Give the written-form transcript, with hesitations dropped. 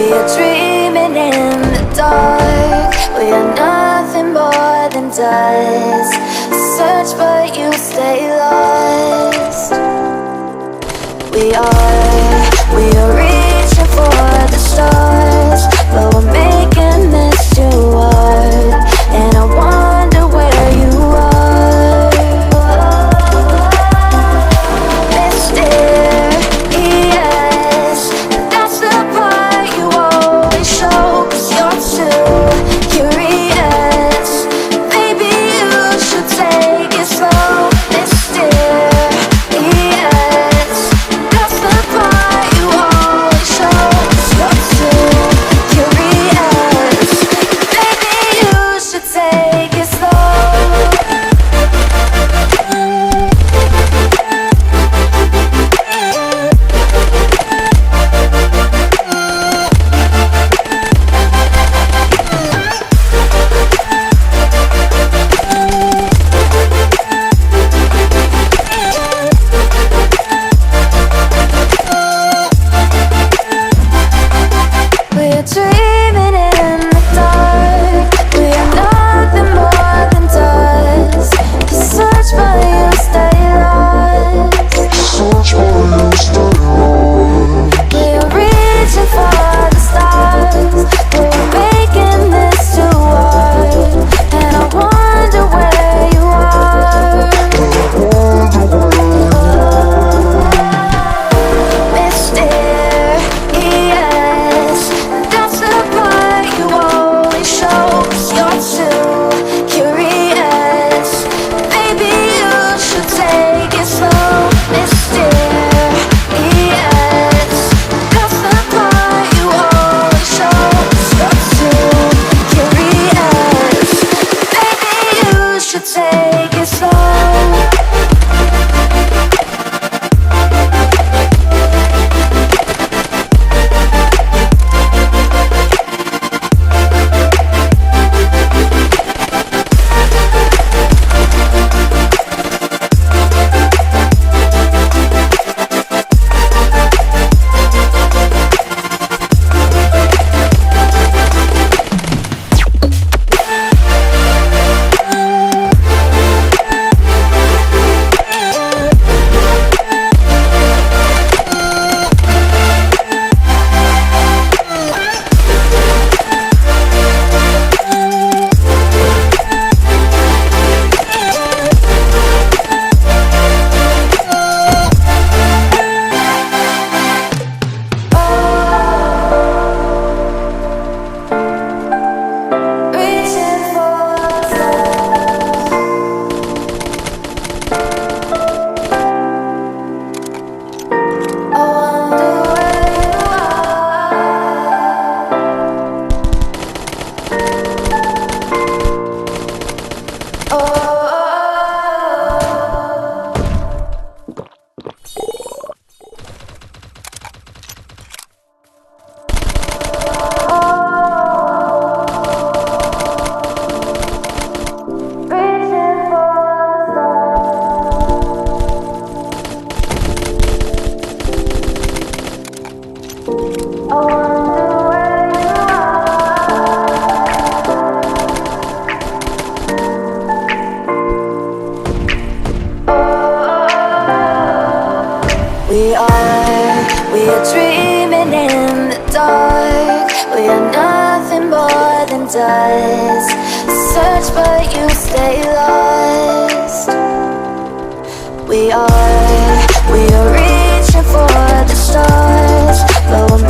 We are dreaming in the dark. We are nothing more than dust. Search but you stay lost. We are reaching for the stars, but we're making this too hard. And I wonder where you are. Mysterious, that's the part you always show. 'Cause you're too curious. Maybe you should take it slow. Mysterious, that's the part you always show. 'Cause you're too curious. Maybe you should take it slow. We're dreaming in the dark. We are nothing more than dust. You search but you stay lost. We are reaching for the stars, but we're making this too hard. And I wonder where you are. Mysterious, that's the part you always show. 'Cause you're too curious. Maybe you should take it slow. Mysterious, that's the part you always show. 'Cause you're too curious. Maybe you should take it slow. Reaching for the stars. I wonder where you are. Oh. Reaching for the stars. I wonder where you are. We are dreaming in the dark. We are nothing more than dust. Search but you stay lost. We are reaching for the stars, but we're